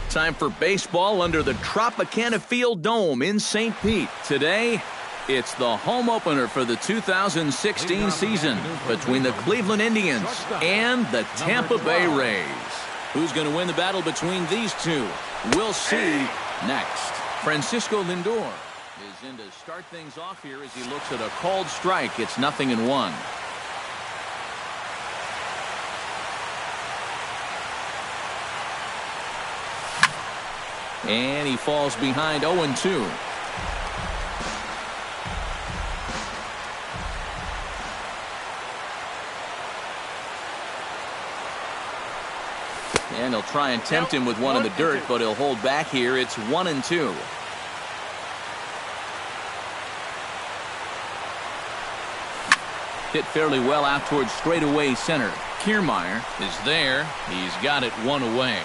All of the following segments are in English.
Time for baseball under the Tropicana Field Dome in St. Pete. Today, it's the home opener for the 2016 season between the Cleveland Indians and the Tampa Bay Rays. Who's going to win the battle between these two? We'll see next. Francisco Lindor is in to start things off here as he looks at a called strike. It's 0-1. And he falls behind 0-2. And he'll try and tempt him with one in the dirt, but he'll hold back here. It's 1-2. Hit fairly well out towards straightaway center. Kiermaier is there. He's got it one away.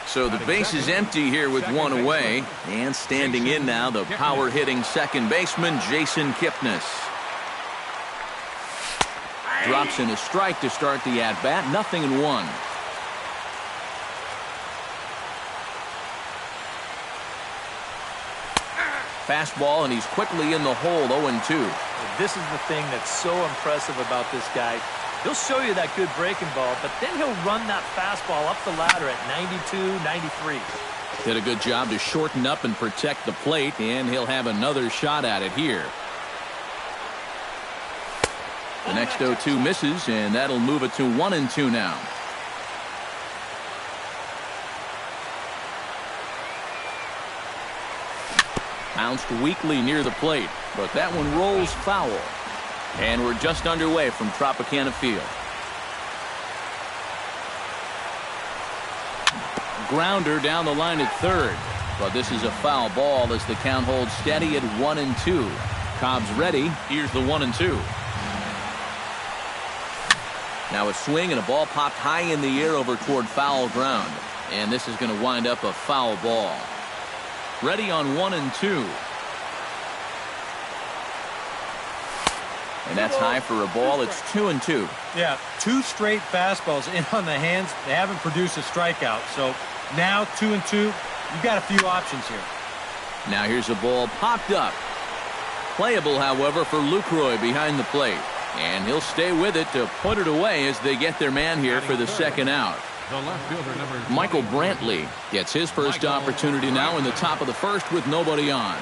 So the base is empty here with one away. And standing in now, the power-hitting second baseman, Jason Kipnis. Drops in a strike to start the at-bat. 0-1. Fastball, and he's quickly in the hole. 0-2. This is the thing that's so impressive about this guy. He'll show you that good breaking ball, but then he'll run that fastball up the ladder at 92, 93. Did a good job to shorten up and protect the plate, and he'll have another shot at it here. The next 0-2 misses, and that'll move it to 1-2 now. Bounced weakly near the plate, but that one rolls foul. And we're just underway from Tropicana Field. Grounder down the line at third, but this is a foul ball as the count holds steady at 1-2. Cobb's ready. Here's the 1-2. Now a swing and a ball popped high in the air over toward foul ground, and this is going to wind up a foul ball. Ready on 1-2. And that's high for a ball. It's 2-2. Yeah, two straight fastballs in on the hands. They haven't produced a strikeout. So now 2-2. You've got a few options here. Now here's a ball popped up. Playable, however, for Lucroy behind the plate. And he'll stay with it to put it away as they get their man here for the second out. Michael Brantley gets his first opportunity now in the top of the first with nobody on.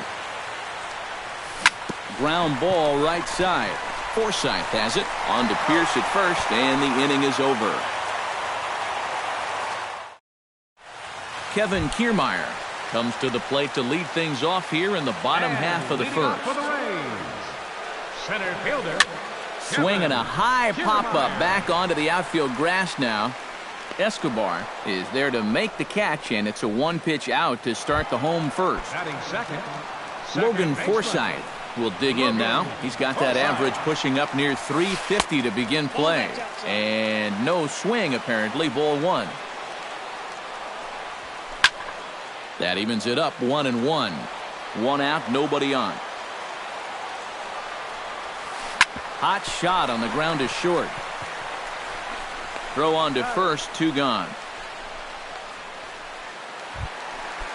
Ground ball right side. Forsythe has it. On to Pierce at first, and the inning is over. Kevin Kiermaier comes to the plate to lead things off here in the bottom half of the first. Center fielder. Swinging a high pop-up back onto the outfield grass now. Escobar is there to make the catch, and it's a one-pitch out to start the home first. Logan Forsythe will dig in now. He's got that average pushing up near 350 to begin play. And no swing, apparently. Ball one. That evens it up 1-1. One out, nobody on. Hot shot on the ground is short. Throw on to first, two gone.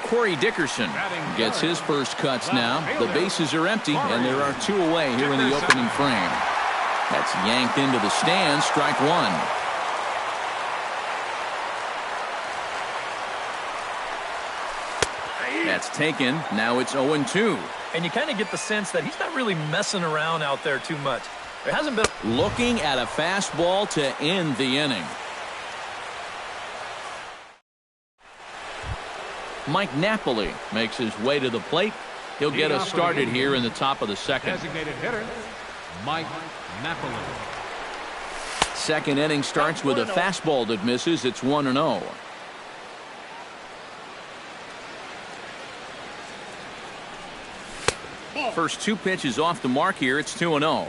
Corey Dickerson gets his first cuts now. The bases are empty, and there are two away here in the opening frame. That's yanked into the stands, strike one. That's taken. Now it's 0-2. And you kind of get the sense that he's not really messing around out there too much. There hasn't been. Looking at a fastball to end the inning. Mike Napoli makes his way to the plate. He'll get us started here in the top of the second. Designated hitter, Mike Napoli. Second inning starts with a fastball that misses. It's 1-0. First two pitches off the mark here. It's 2-0.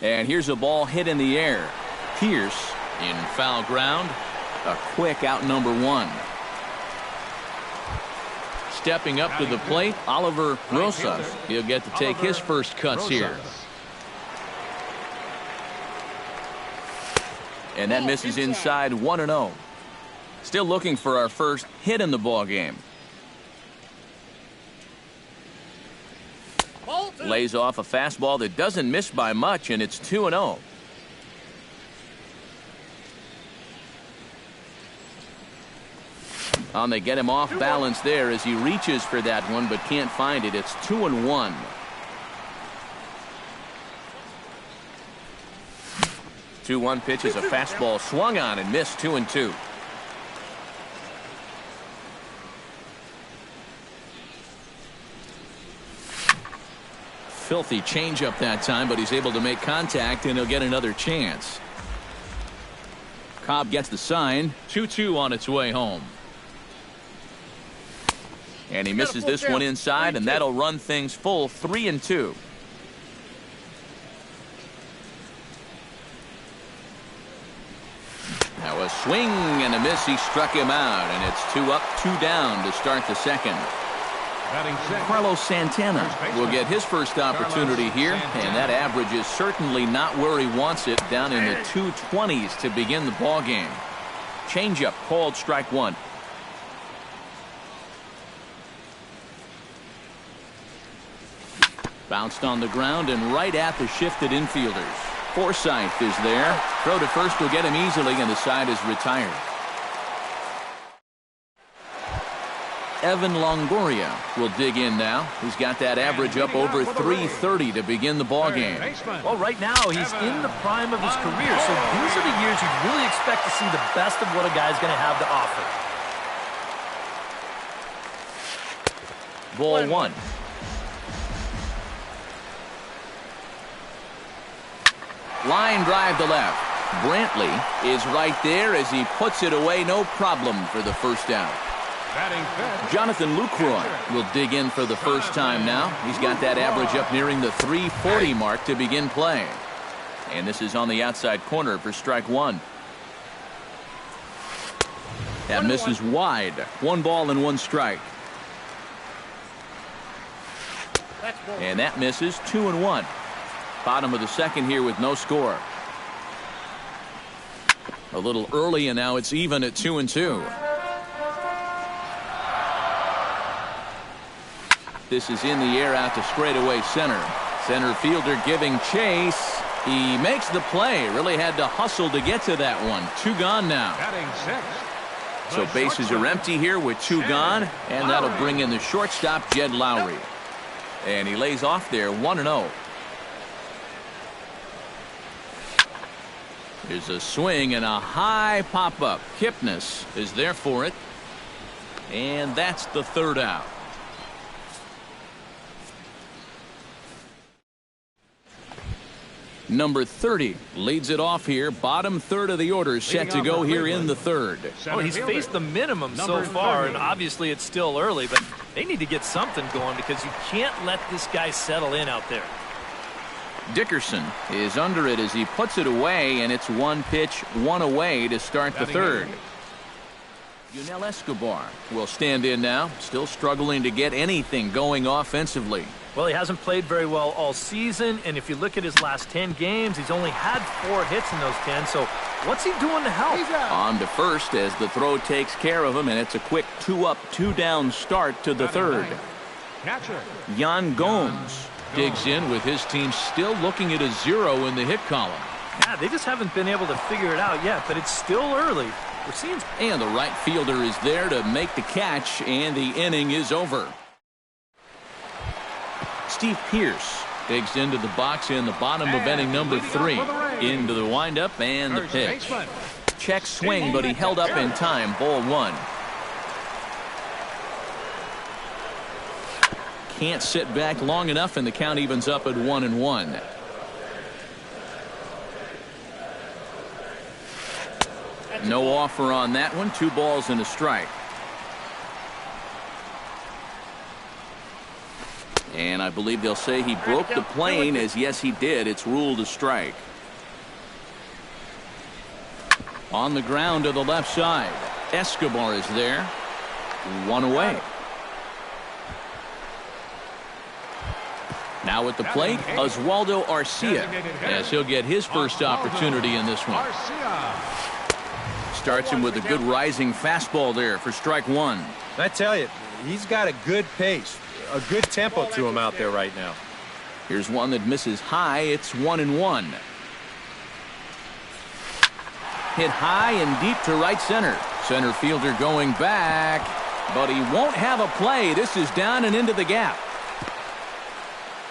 And here's a ball hit in the air. Pierce in foul ground. A quick out number one. Stepping up to the plate, Oliver Rosas. He'll get to take his first cuts here. And that misses inside. 1-0. Still looking for our first hit in the ball game. Lays off a fastball that doesn't miss by much, and it's 2-0. They get him off balance there as he reaches for that one but can't find it. It's 2-1. Two-one pitch is a fastball swung on and missed. 2-2. Filthy changeup that time, but he's able to make contact, and he'll get another chance. Cobb gets the sign. 2-2 on its way home. And he misses this one inside, and that'll run things full. 3-2. Now a swing and a miss. He struck him out, and it's 2 up, 2 down to start the second. Carlos Santana will get his first opportunity here, and that average is certainly not where he wants it, down in the 220s to begin the ball game. Changeup called strike one. Bounced on the ground and right at the shifted infielders. Forsythe is there. Throw to first will get him easily, and the side is retired. Evan Longoria will dig in now. He's got that average up over 330 to begin the ball game. Well, right now he's in the prime of his career, so these are the years you really expect to see the best of what a guy's going to have to offer. Ball one. Line drive to left. Brantley is right there as he puts it away, no problem for the first out. Jonathan Lucroy will dig in for the first time now. He's got that average up nearing the 340 mark to begin play. And this is on the outside corner for strike one. That misses wide. 1 ball and 1 strike. And that misses. 2-1. Bottom of the second here with no score. A little early, and now it's even at 2-2. This is in the air out to straightaway center. Center fielder giving chase. He makes the play. Really had to hustle to get to that one. 2 gone now. So bases are empty here with 2 gone, and that'll bring in the shortstop, Jed Lowry. And he lays off there. 1-0. There's a swing and a high pop-up. Kipnis is there for it. And that's the 3rd out. Number 30 leads it off here. Bottom third of the order set to go here in the 3rd. Oh, he's faced the minimum so far, and obviously it's still early, but they need to get something going because you can't let this guy settle in out there. Dickerson is under it as he puts it away, and it's 1 pitch, 1 away to start the 3rd. Yunel Escobar will stand in now, still struggling to get anything going offensively. Well, he hasn't played very well all season, and if you look at his last 10 games, he's only had 4 hits in those 10, so what's he doing to help? On to first as the throw takes care of him, and it's a quick 2 up, 2 down start to the 3rd. Yan Gomes digs in with his team still looking at a 0 in the hit column. Yeah, they just haven't been able to figure it out yet, but it's still early. We're seeing... And the right fielder is there to make the catch, and the inning is over. Steve Pierce digs into the box in the bottom of inning number 3. Into the windup and the pitch. check swing, but he held up in time. Ball one. Can't sit back long enough, and the count evens up at 1-1. No offer on that one. 2 balls and a strike. And I believe they'll say he broke the plane, as yes he did. It's ruled a strike. On the ground to the left side. Escobar is there. 1 away. Now at the plate, Oswaldo Arcia, as he'll get his first opportunity in this one. Starts him with a good rising fastball there for strike 1. I tell you, he's got a good pace, a good tempo to him out there right now. Here's one that misses high. It's 1-1. Hit high and deep to right center. Center fielder going back, but he won't have a play. This is down and into the gap.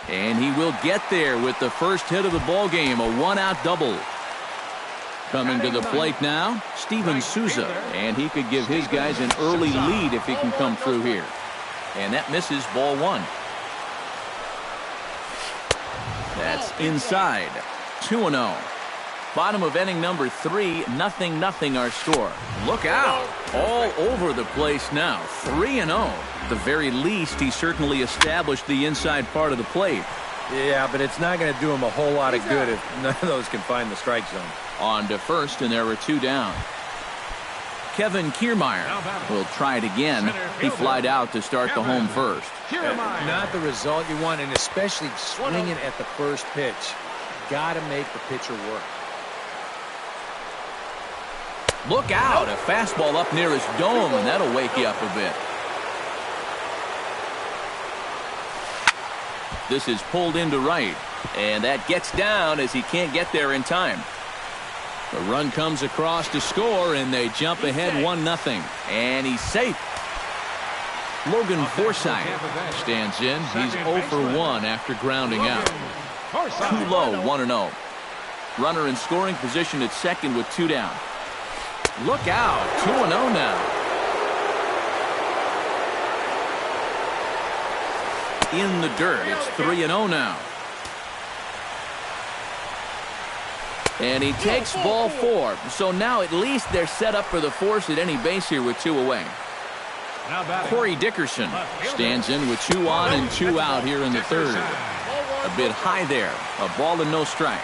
And he will get there with the first hit of the ball game, a 1-out double. Coming to the plate now, Steven Souza, and he could give his guys an early lead if he can come through here. And that misses, ball 1. That's inside. 2-0. Bottom of inning number 3, 0-0 our score. Look out. All over the place now. 3-0. At the very least, he certainly established the inside part of the plate. Yeah, but it's not going to do him a whole lot of good if none of those can find the strike zone. On to first, and there are 2 down. Kevin Kiermaier will try it again. He flied out to start the home first. Not the result you want, and especially swinging at the first pitch. Got to make the pitcher work. Look out. A fastball up near his dome, and that'll wake you up a bit. This is pulled into right, and that gets down as he can't get there in time. The run comes across to score, and they jump ahead 1-0. And he's safe. Logan Forsythe stands in. He's 0 for 1 after grounding out. Too low, 1-0. Runner in scoring position at second with 2 down. Look out, 2-0 now. In the dirt, it's 3-0 now. And he takes ball 4. So now at least they're set up for the force at any base here with 2 away. Corey Dickerson stands in with 2 on and 2 out here in the third. A bit high there. A ball and no strikes.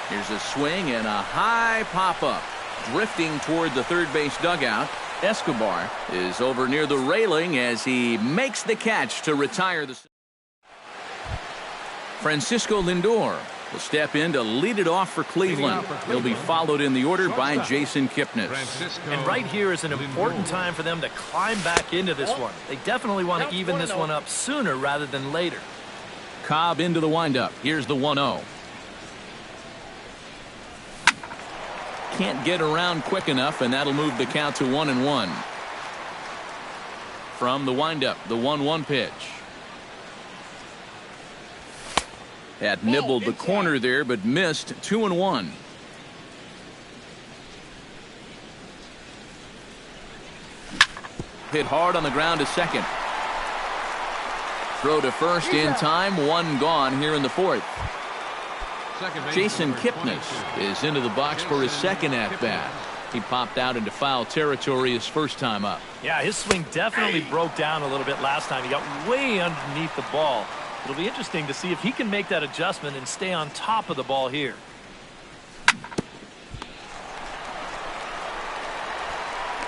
Here's a swing and a high pop-up. Drifting toward the third base dugout. Escobar is over near the railing as he makes the catch to retire the... Francisco Lindor will step in to lead it off for Cleveland. He'll be followed in the order by Jason Kipnis. And right here is an important time for them to climb back into this one. They definitely want to even this one up sooner rather than later. Cobb into the windup. Here's the 1-0. Can't get around quick enough, and that'll move the count to 1-1. From the windup, the 1-1 pitch. That nibbled the corner there, but missed. 2-1. Hit hard on the ground to second. Throw to first in time. 1 gone here in the 4th. Jason Kipnis is into the box for his second at-bat. He popped out into foul territory his first time up. Yeah, his swing definitely broke down a little bit last time. He got way underneath the ball. It'll be interesting to see if he can make that adjustment and stay on top of the ball here.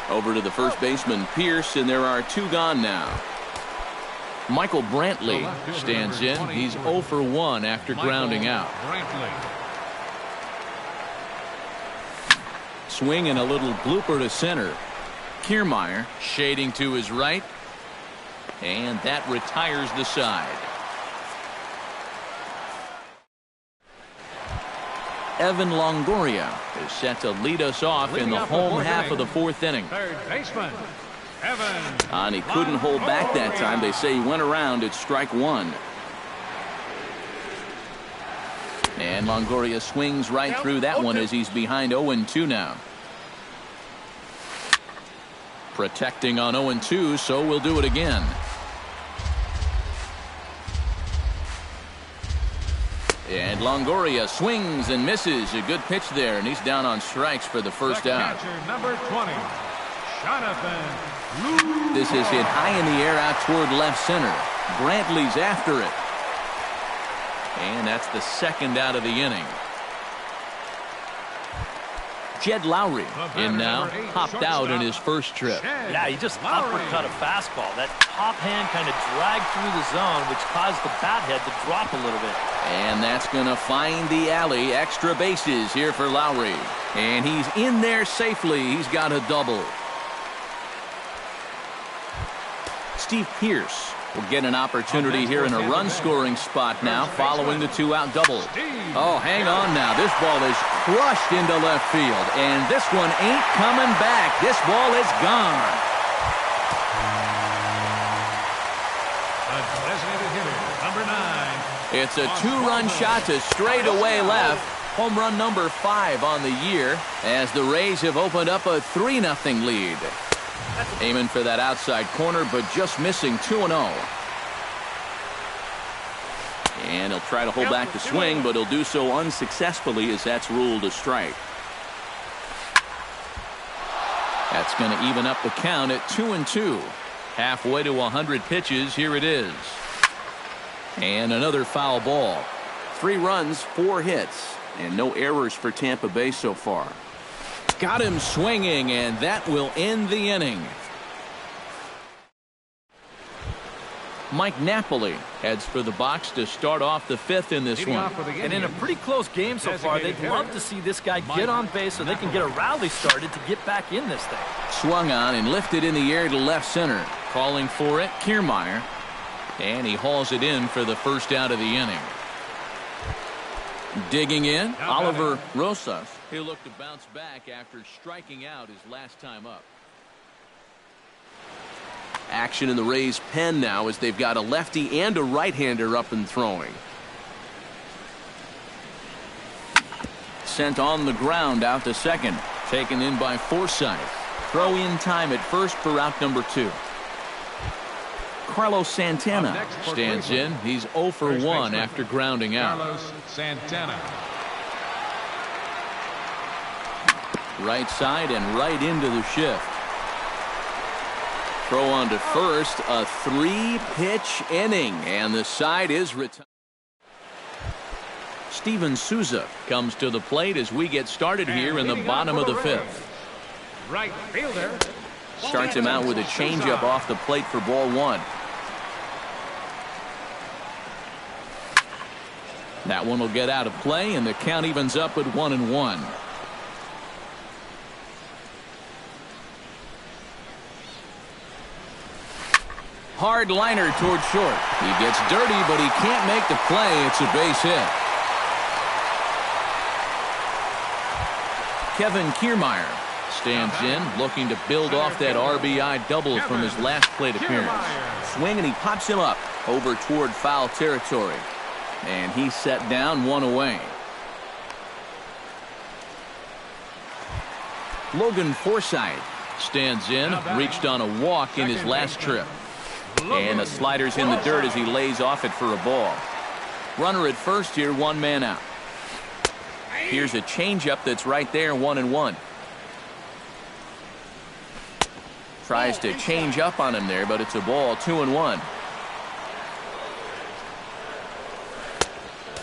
Over to the first baseman, Pierce, and there are 2 gone now. Michael Brantley stands in. He's 0 for 1 after grounding out. Swing and a little blooper to center. Kiermaier shading to his right. And that retires the side. Evan Longoria is set to lead us off in the home half of the 4th inning. Third baseman, Evan. And he couldn't hold back that time. They say he went around at strike 1. And Longoria swings right through that one as he's behind 0-2 now. Protecting on 0-2, so we'll do it again. And Longoria swings and misses. A good pitch there, and he's down on strikes for the first out. Catcher, number 20, Jonathan. This is hit high in the air out toward left center. Brantley's after it. And that's the second out of the inning. Jed Lowry in now, popped out in his first trip. Yeah, he just uppercut a fastball. That top hand kind of dragged through the zone, which caused the bat head to drop a little bit. And that's going to find the alley. Extra bases here for Lowry. And he's in there safely. He's got a double. Steve Pearce will get an opportunity here in a run-scoring spot now following the two-out double. Oh, hang on now. This ball is crushed into left field, and this one ain't coming back. This ball is gone. The designated hitter, number 9. It's a two-run shot to straightaway left. Home run number 5 on the year as the Rays have opened up a 3-0 lead. Aiming for that outside corner, but just missing 2-0. And he'll try to hold back the swing, but he'll do so unsuccessfully as that's ruled a strike. That's going to even up the count at 2-2. Halfway to 100 pitches. Here it is. And another foul ball. 3 runs, 4 hits, and no errors for Tampa Bay so far. Got him swinging, and that will end the inning. Mike Napoli heads for the box to start off the 5th in this one. And in a pretty close game so far, they'd love to see this guy get on base so they can get a rally started to get back in this thing. Swung on and lifted in the air to left center. Calling for it, Kiermaier. And he hauls it in for the first out of the inning. Digging in, Oliver Rosas. He'll look to bounce back after striking out his last time up. Action in the Rays' pen now as they've got a lefty and a right-hander up and throwing. Sent on the ground out to second. Taken in by Forsythe. Throw in time at first for out number 2. Carlos Santana stands in. He's 0 for 1 after grounding out. Carlos Santana. Right side and right into the shift. Throw on to first. A 3-pitch inning, and the side is retired. Steven Souza comes to the plate as we get started here in the bottom of the 5th. Right fielder. Starts him out with a changeup off the plate for ball 1. That one will get out of play, and the count evens up at 1-1. Hard liner toward short. He gets dirty, but he can't make the play. It's a base hit. Kevin Kiermaier stands in, looking to build off that RBI double from his last plate appearance. Swing, and he pops him up over toward foul territory. And he's set down, 1 away. Logan Forsythe stands in, reached on a walk in his last trip. And the slider's in the dirt as he lays off it for a ball. Runner at first here, 1 man out. Here's a changeup that's right there, 1-1. Tries to change up on him there, but it's a ball, 2-1.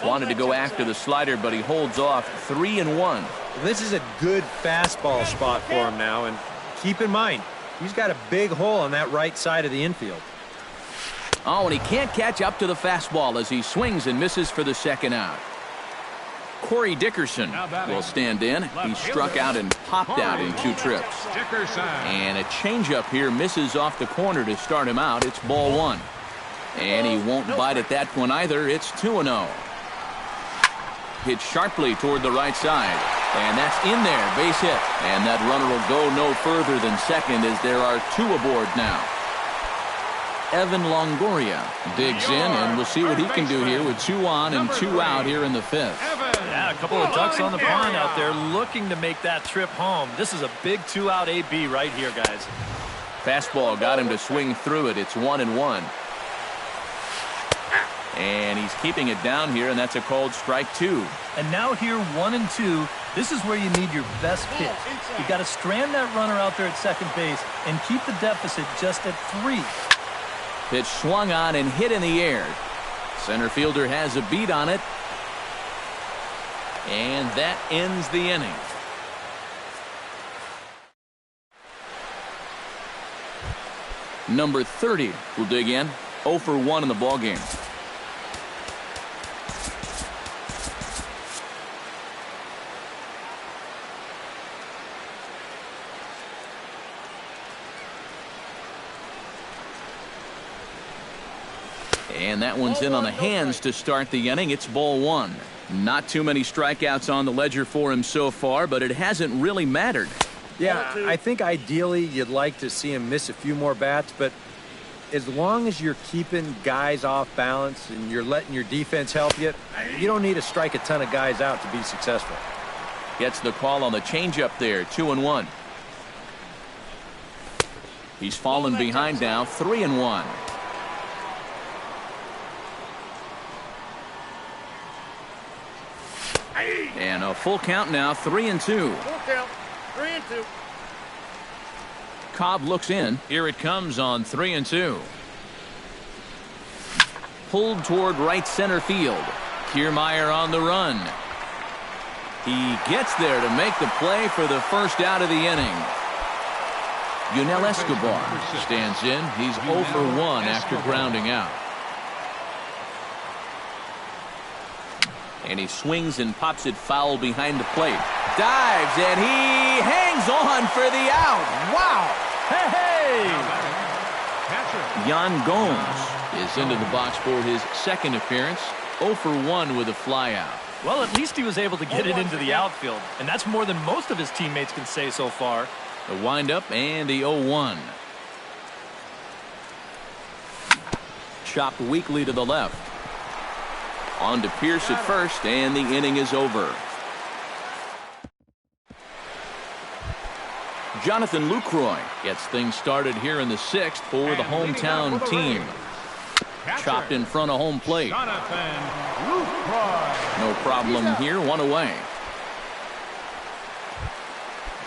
Wanted to go after the slider, but he holds off, 3-1. This is a good fastball spot for him now, and keep in mind, he's got a big hole on that right side of the infield. Oh, and he can't catch up to the fastball as he swings and misses for the second out. Corey Dickerson will stand in. He struck out and popped out in 2 trips. And a changeup here misses off the corner to start him out. It's ball 1. And he won't bite at that one either. It's 2-0. Hit sharply toward the right side. And that's in there. Base hit. And that runner will go no further than second as there are 2 aboard now. Evan Longoria digs in, and we'll see what he can do here with 2 on and 2 out here in the 5th. Yeah, a couple of ducks on the pond out there looking to make that trip home. This is a big 2-out AB right here, guys. Fastball got him to swing through it. It's 1-1. And he's keeping it down here, and that's a called strike 2. And now here, 1-2. This is where you need your best pitch. You got to strand that runner out there at second base and keep the deficit just at 3. Pitch swung on and hit in the air. Center fielder has a beat on it. And that ends the inning. Number 30 will dig in. 0 for 1 in the ballgame. And that one's in on the hands to start the inning. It's ball 1. Not too many strikeouts on the ledger for him so far, but it hasn't really mattered. Yeah, I think ideally you'd like to see him miss a few more bats, but as long as you're keeping guys off balance and you're letting your defense help you, you don't need to strike a ton of guys out to be successful. Gets the call on the changeup there, 2-1. He's fallen behind now, 3-1. And a full count now, 3-2. Full count, 3-2. Cobb looks in. Here it comes on 3-2. Pulled toward right center field. Kiermaier on the run. He gets there to make the play for the first out of the inning. Yunel Escobar stands in. He's 0 for 1 after grounding out. And he swings and pops it foul behind the plate. Dives, and he hangs on for the out. Wow! Hey! Yan Gomes is into the box for his second appearance. 0 for 1 with a flyout. Well, at least he was able to get it into the outfield, and that's more than most of his teammates can say so far. The windup and the 0-1. Chopped weakly to the left. On to Pierce at first, and the inning is over. Jonathan Lucroy gets things started here in the 6th for the hometown team. Chopped in front of home plate. No problem here, 1 away.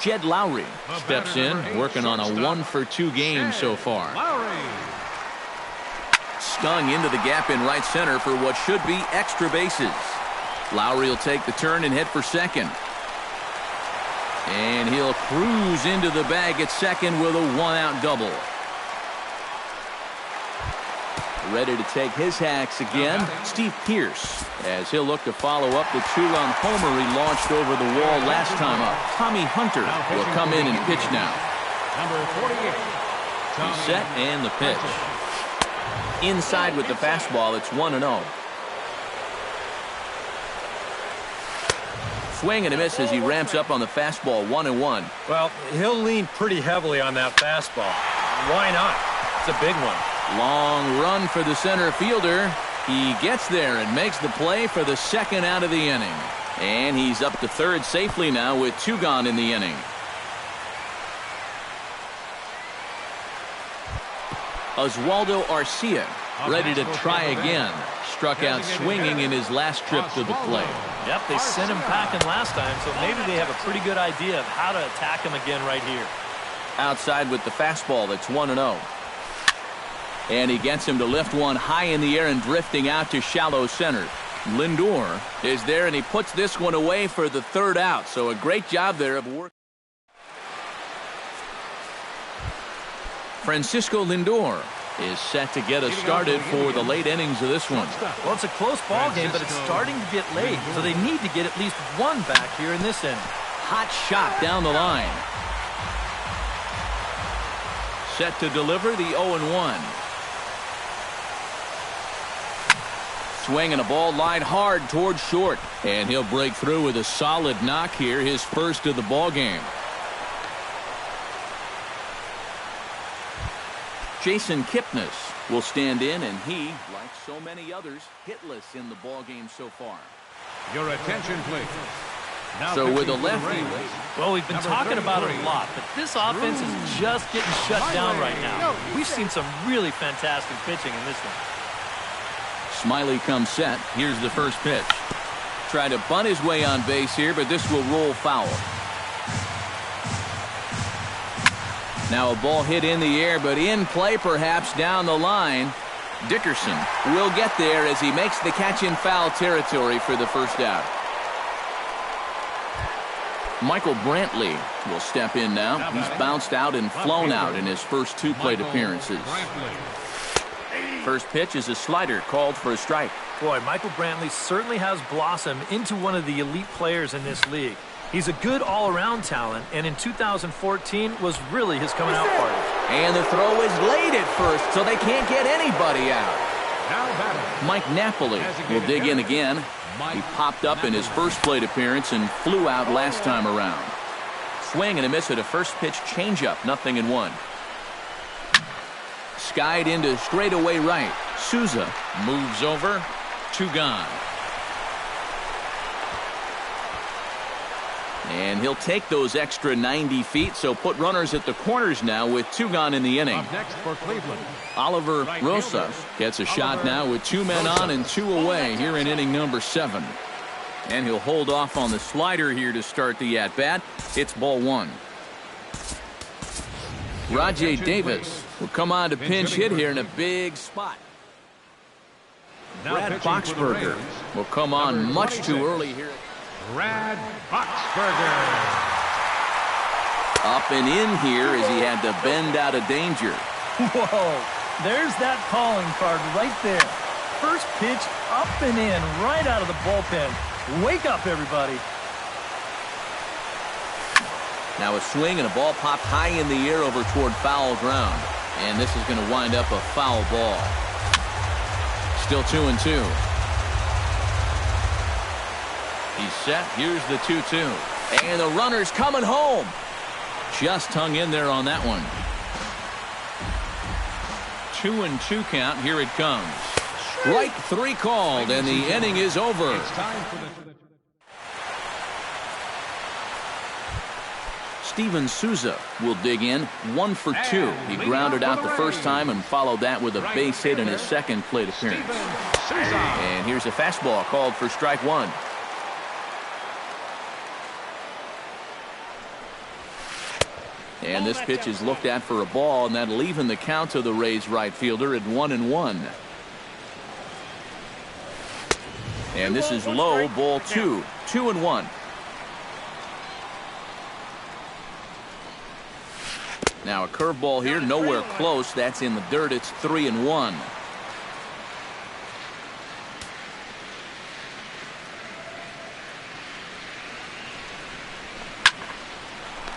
Jed Lowry steps in, working on a 1 for 2 game so far. Stung into the gap in right center for what should be extra bases. Lowry will take the turn and hit for second. And he'll cruise into the bag at second with a 1-out double. Ready to take his hacks again, Steve Pierce, as he'll look to follow up the 2-run homer he launched over the wall last time up. Tommy Hunter will come in and pitch now. Number 48. He's set and the pitch. Inside with the fastball, it's 1-0. Swing and a miss as he ramps up on the fastball, 1-1. Well, he'll lean pretty heavily on that fastball. Why not? It's a big one. Long run for the center fielder. He gets there and makes the play for the second out of the inning. And he's up to third safely now with 2 gone in the inning. Oswaldo Arcia ready to try again. Struck out swinging in his last trip to the plate. Yep, they sent him packing last time, so maybe they have a pretty good idea of how to attack him again right here. Outside with the fastball, that's 1-0. And he gets him to lift one high in the air and drifting out to shallow center. Lindor is there, and he puts this one away for the 3rd out. So a great job there of work. Francisco Lindor is set to get us started for the late innings of this one. Well, it's a close ball game, but it's starting to get late, so they need to get at least 1 back here in this inning. Hot shot down the line. Set to deliver the 0-1. Swing and a ball lined hard towards short, and he'll break through with a solid knock here, his first of the ball game. Jason Kipnis will stand in, and he, like so many others, hitless in the ball game so far. Your attention, please. Now So with a pitching for the lefty. Rays, Well, we've been number talking about it 33. a lot, but this offense is just getting shut down right now. We've seen some really fantastic pitching in this one. Smiley comes set. Here's the first pitch. Try to bunt his way on base here, but this will roll foul. Now a ball hit in the air, but in play perhaps down the line. Dickerson will get there as he makes the catch in foul territory for the first out. Michael Brantley will step in now. He's bounced out and flown out in his first two plate appearances. First pitch is a slider called for a strike. Boy, Michael Brantley certainly has blossomed into one of the elite players in this league. He's a good all-around talent, and in 2014 was really his coming out party. And the throw is late at first, so they can't get anybody out. Now batting. Mike Napoli will dig in again. He popped up in his first plate appearance and flew out last time around. Swing and a miss at a first pitch changeup, 0-1. Skied into straightaway right. Souza moves over. 2 gone. And he'll take those extra 90 feet, so put runners at the corners now with 2 gone in the inning. Up next for Cleveland. Oliver Rosa gets a shot now with 2 men on and 2 away here in inning number 7. And he'll hold off on the slider here to start the at-bat. It's ball 1. Rajay Davis will come on to pinch hit here in a big spot. Now Brad pitching for the Boxberger Rays, will come on number much 26. too early here. Brad Boxberger. Up and in here as he had to bend out of danger. Whoa, there's that calling card right there. First pitch up and in right out of the bullpen. Wake up, everybody. Now a swing and a ball popped high in the air over toward foul ground. And this is going to wind up a foul ball. Still 2-2. He's set. Here's the 2-2. And the runner's coming home. Just hung in there on that one. 2-2 count. Here it comes. Strike 3 called, and the inning is over. It's time for the Steven Souza will dig in. 1 for 2. He grounded out the first time and followed that with a base hit in his second plate appearance. Souza. And here's a fastball called for strike 1. And this pitch is looked at for a ball, and that'll even the count to the Rays right fielder at 1-1. And this is low, ball 2. 2-1. Now a curveball here, nowhere close. That's in the dirt. It's 3-1.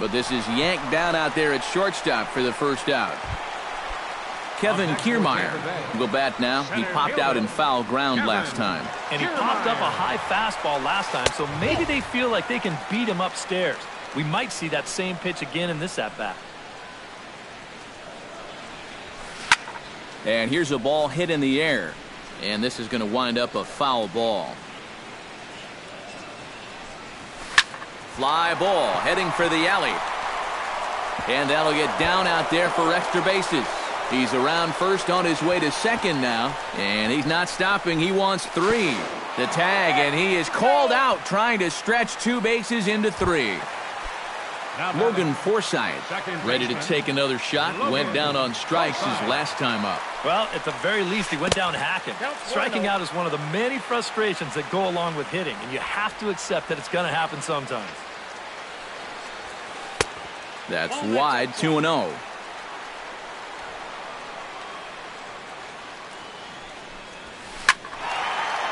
But this is yanked down out there at shortstop for the first out. Kevin Kiermaier will bat now. He popped out in foul ground last time. And he popped up a high fastball last time, so maybe they feel like they can beat him upstairs. We might see that same pitch again in this at-bat. And here's a ball hit in the air. And this is going to wind up a foul ball. Fly ball heading for the alley. And that'll get down out there for extra bases. He's around first on his way to second now. And he's not stopping. He wants 3. The tag, and he is called out trying to stretch 2 bases into 3. Logan Forsythe ready to take another shot. Went down on strikes his last time up. Well, at the very least, he went down hacking. Striking out is one of the many frustrations that go along with hitting, and you have to accept that it's going to happen sometimes. That's wide, 2-0.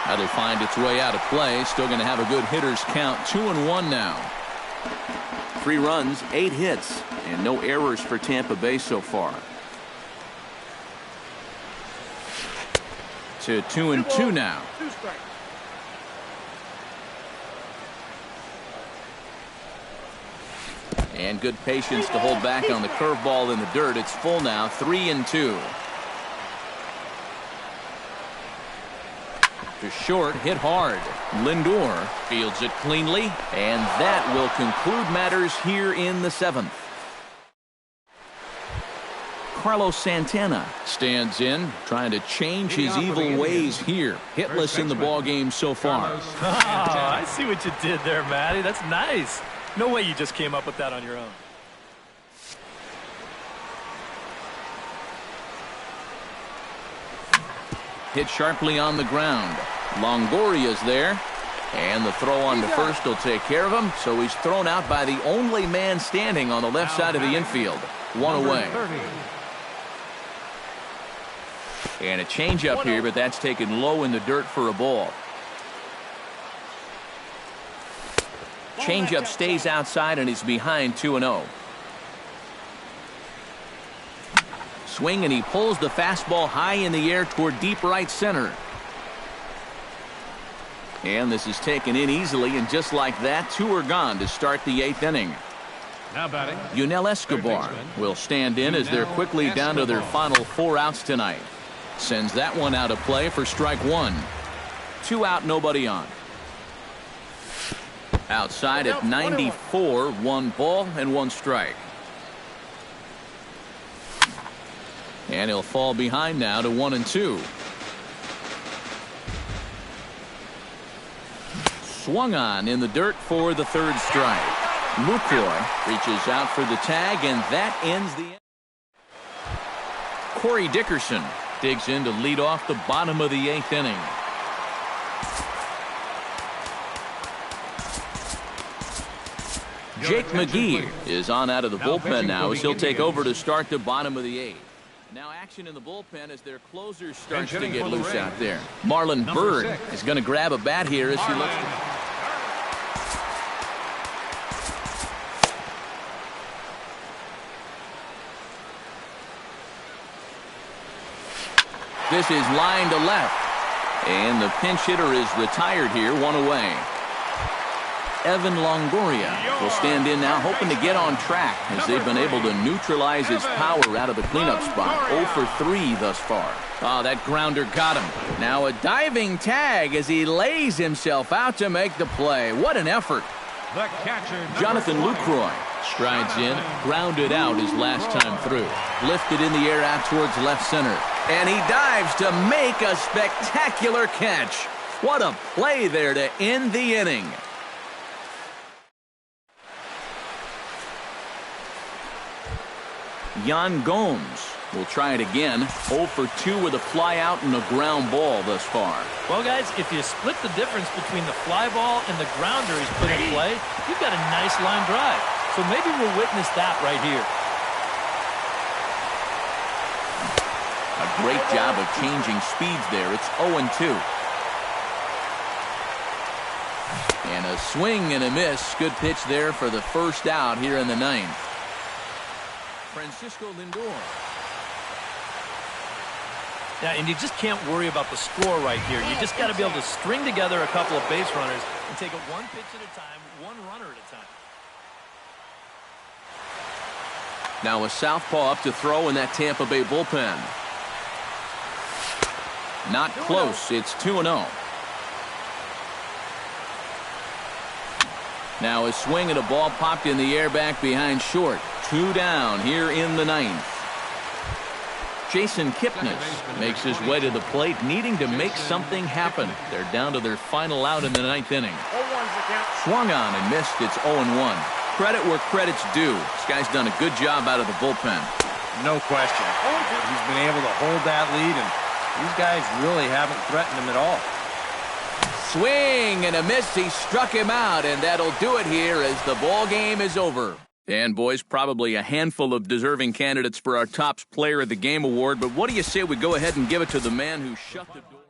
That'll find its way out of play. Still going to have a good hitter's count. 2-1 now. 3 runs, 8 hits, and no errors for Tampa Bay so far. To 2-2 now. 2 strikes. And good patience to hold back on the curveball in the dirt. It's full now, 3-2. To short, hit hard. Lindor fields it cleanly, and that will conclude matters here in the 7th. Carlos Santana stands in, trying to change his evil ways here. Hitless in the ballgame so far. I see what you did there, Matty. That's nice. No way you just came up with that on your own. Hit sharply on the ground. Longoria's there. And the throw on to first will take care of him. So he's thrown out by the only man standing on the left side of the infield. One away. And a changeup here, but that's taken low in the dirt for a ball. Changeup stays outside and he's behind 2-0. Swing and he pulls the fastball high in the air toward deep right center. And this is taken in easily, and just like that, 2 are gone to start the 8th inning. Now batting, Yunel Escobar will stand in as they're quickly down to their final 4 outs tonight. Sends that one out of play for strike 1. 2 out, nobody on. Outside at 94, 1 ball and 1 strike. And he'll fall behind now to 1-2. Swung on in the dirt for the 3rd strike. Lucroy reaches out for the tag, and that ends the inning. Corey Dickerson digs in to lead off the bottom of the 8th inning. Jake McGee is on out of the bullpen now as he'll take over to start the bottom of the 8th. Now action in the bullpen as their closer starts to get loose out there. Marlon Byrd is going to grab a bat here as he looks. This is line to left. And the pinch hitter is retired here, 1 away. Evan Longoria will stand in now, hoping to get on track as they've been able to neutralize his power out of the cleanup spot. 0 for 3 thus far. Oh, that grounder got him. Now a diving tag as he lays himself out to make the play. What an effort. the catcher, Jonathan Lucroy strides in, grounded out his last time through. Lifted in the air out towards left center. And he dives to make a spectacular catch. What a play there to end the inning. Yan Gomes will try it again. 0 for 2 with a fly out and a ground ball thus far. Well, guys, if you split the difference between the fly ball and the grounder he's put in play, you've got a nice line drive. So maybe we'll witness that right here. A great job of changing speeds there. It's 0-2. And a swing and a miss. Good pitch there for the first out here in the ninth. Francisco Lindor. Yeah, and you just can't worry about the score right here. You just got to be able to string together a couple of base runners and take it one pitch at a time, one runner at a time. Now a southpaw up to throw in that Tampa Bay bullpen. Not close. It's 2-0. Now a swing and a ball popped in the air back behind short. 2 down here in the ninth. Jason Kipnis makes his way to the plate, needing to make something happen. They're down to their final out in the ninth inning. Swung on and missed. It's 0-1. Credit where credit's due. This guy's done a good job out of the bullpen. No question. He's been able to hold that lead, and these guys really haven't threatened him at all. Swing and a miss. He struck him out, and that'll do it here as the ball game is over. And, boys, probably a handful of deserving candidates for our top player of the game award, but what do you say we go ahead and give it to the man who shut the door?